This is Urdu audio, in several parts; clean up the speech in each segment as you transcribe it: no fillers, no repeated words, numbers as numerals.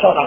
14।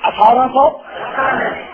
1800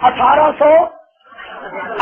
1800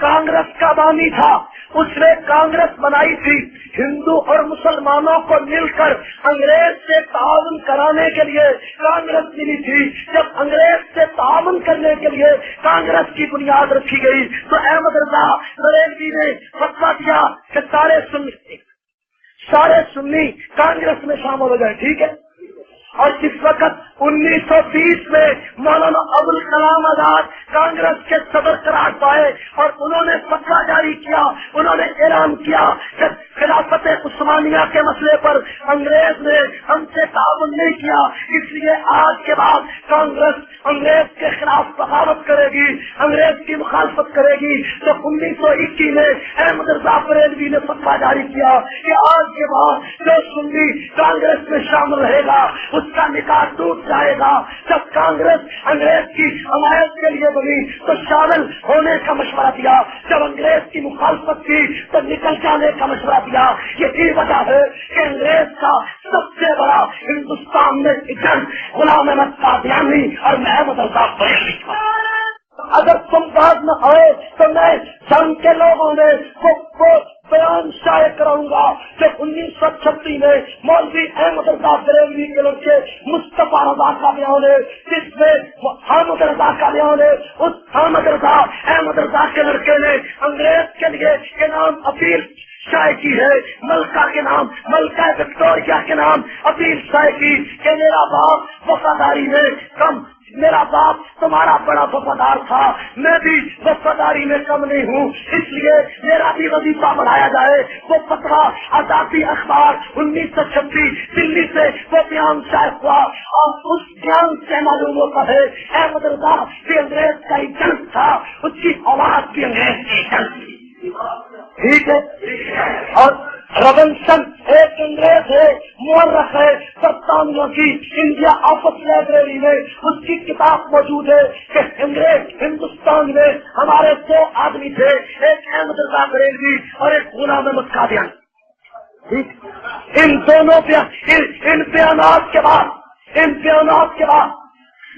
کانگریس کا بانی تھا، اس نے کانگریس بنائی تھی ہندو اور مسلمانوں کو مل کر انگریز سے تعاون کرانے کے لیے کانگریس ملی تھی۔ جب انگریز سے تعاون کرنے کے لیے کانگریس کی بنیاد رکھی گئی تو احمد رضا بریلوی نے فتویٰ دیا کہ سارے سنی کانگریس میں شامل ہو گئے، ٹھیک ہے۔ اور اس وقت 1920 میں مولانا ابوالکلام آزاد کانگریس کے صدر قرار پائے اور انہوں نے فتویٰ جاری کیا، انہوں نے اعلان کیا کہ خلافت عثمانیہ کے مسئلے پر انگریز نے ہم سے تعاون نہیں کیا، اس لیے آج کے بعد کانگریس انگریز کے خلاف بغاوت کرے گی، انگریز کی مخالفت کرے گی۔ تو 1921 میں احمد رضا بریلوی نے فتویٰ جاری کیا کہ آج کے بعد جو سنی کانگریس میں شامل رہے گا اس کا نکاح ٹوٹ جائے گا۔ جب کانگریس انگریز کی حمایت کے لیے بنی تو شامل ہونے کا مشورہ دیا، جب انگریز کی مخالفت کی تو نکل جانے کا مشورہ دیا۔ یہی وجہ ہے کہ انگریز کا سب سے بڑا ہندوستان میں ایجنٹ غلام احمد قادیانی اور احمد رضا بریلوی تھا۔ اگر تم بات نہ آئے تو میں جنگ کے لوگوں نے وہ بیان شائع کراؤں گا کہ 1936 میں مولوی احمد رضا بریلوی کے لڑکے مصطفیٰ رضا کا بیان ہے، جس میں حامد رضا کا بیان ہے۔ اس حامد رضا احمد رضا کے لڑکے نے انگریز کے لیے کے نام اپیل شائع کی ہے، ملکہ کے نام ملکہ وکٹوریہ کے نام اپیل شائع کی کہ میرا باپ وفاداری میں کم، میرا باپ تمہارا بڑا وفادار تھا، میں بھی وفاداری میں کم نہیں ہوں، اس لیے میرا بھی وظیفہ بڑھایا جائے۔ وہ فتویٰ آزادی اخبار 1926 دلی سے وہ بیان شائع ہوا اور اس بیان سے معلوم ہوتا ہے احمد رضا بھی انگریز کا ایجنٹ تھا، اس کی اولاد بھی انگریز کی ایجنٹ تھی، ٹھیک ہے۔ اور ربنسن ایک انگریز ہے، مورخ ہے برطانیہ کی، انڈیا آفس لائبریری میں اس کی کتاب موجود ہے کہ انگریز ہندوستان میں ہمارے 2 آدمی تھے، ایک احمد رضا بریلوی اور ایک غلام احمد قادیانی۔ ان دونوں ان بیانات کے بعد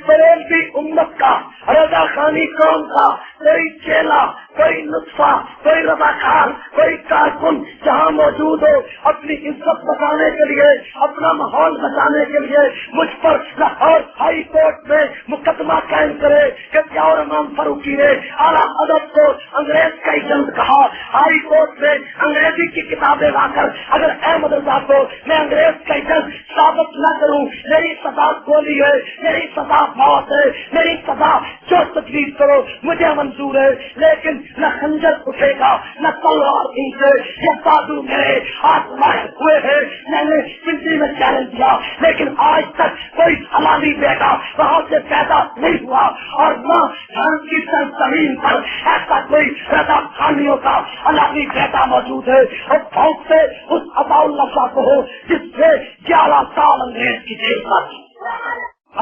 بریلوی امت کا، رضا خانی قوم کا کوئی چیلا، کوئی نطفہ، کوئی رضاکار، کوئی کارکن جہاں موجود ہو اپنی عزت بچانے کے لیے، اپنا ماحول بچانے کے لیے مجھ پر لاہور ہائی کورٹ میں مقدمہ قائم کرے کہ ضیاء امام فاروقی نے اعلیٰ ادب کو انگریز کا ایجنٹ کہا۔ ہائی کورٹ میں انگریزی کی کتابیں لا کر اگر احمد رضا کو میں انگریز کا ایجنٹ ثابت نہ کروں، میری سزا گولی ہے، میری سزا موت ہے، میری سزا جو تجویز کرو مجھے منظور ہے، لیکن نہ خنجر اٹھے گا نہ تلوار سے، یہ بازو میرے ہاتھ مارے ہوئے ہیں۔ میں نے پنڈی میں چیلنج دیا لیکن آج تک کوئی حلالی بیٹا وہاں سے پیدا نہیں ہوا، اور نہ دھرم کی سرزمین پر ایسا کوئی رضا خانیوں کا حلالی بیٹا موجود ہے۔ اور بہت سے اس عطا اللہ شاہ کو ہو جس سے 11 سال انگریز کی جیل کاٹی۔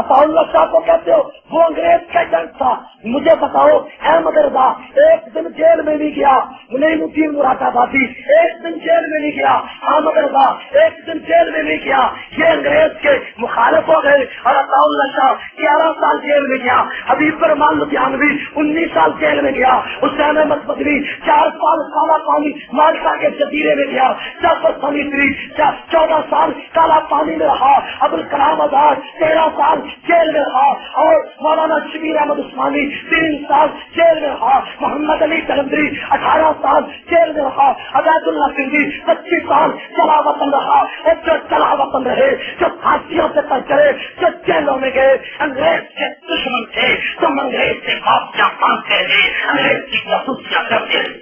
عطا اللہ شاہ کو کہتے ہو وہ انگریز کا ایجنٹ تھا، مجھے بتاؤ احمد رضا ایک دن جیل میں نہیں گیا، منیم الدین مراد آبادی ایک دن جیل میں نہیں گیا، احمد رضا ایک دن جیل میں نہیں گیا، یہ انگریز کے مخالف ہو گئے۔ اور عطا اللہ شاہ 11 سال جیل میں گیا، حبیب الرحمان لدھیانوی 19 سال جیل میں گیا، حسین احمد مدنی 4 سال کالا پانی مالٹا کے جزیرے میں گیا، جعفر سمیتری 14 سال کالا پانی میں رہا، ابوالکلام آزاد 13 سال جیل میں رہا، اور مولانا شبیر احمد عثمانی 3 سال جیل میں رہا، محمد علی جلندری 18 سال جیل میں رہا، عبید اللہ سندھی 25 سال چلا وطن رہا۔ اور جو چلا وطن رہے، جو پھانسیوں سے پر چڑھے، جو جیلوں میں گئے، انگریز کے دشمن تھے، تم انگریز سے بادشاہ مانگتے تھے، انگریز کی جاسوسیاں کرتے تھے۔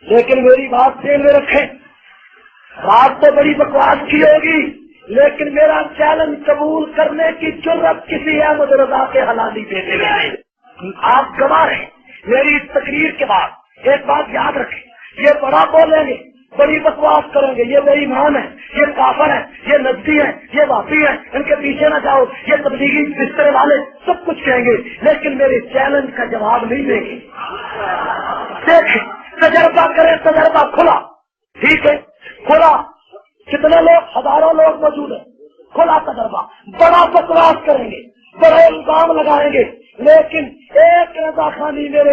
لیکن میری بات ذہن میں رکھیں، بات تو بڑی بکواس کی ہوگی لیکن میرا چیلنج قبول کرنے کی جرت کسی احمد رضا کے حلالی بیٹے میں نہیں۔ آپ گواہ ہیں میری اس تقریر کے بعد ایک بات یاد رکھیں، یہ بڑا بولیں گے، بڑی بکواس کریں گے، یہ بے ایمان ہے، یہ کافر ہے، یہ نجدی ہے، یہ واپی ہے، ان کے پیچھے نہ جاؤ، یہ تبلیغی بستر والے سب کچھ کہیں گے لیکن میرے چیلنج کا جواب نہیں دیں گے۔ دیکھیں تجربہ کریں، تجربہ کھلا، ٹھیک ہے کھلا، کتنے لوگ، ہزاروں لوگ موجود ہیں، کھلا تجربہ، بڑا بکواس کریں گے، بڑے الزام لگائیں گے لیکن ایک رضا خانی میرے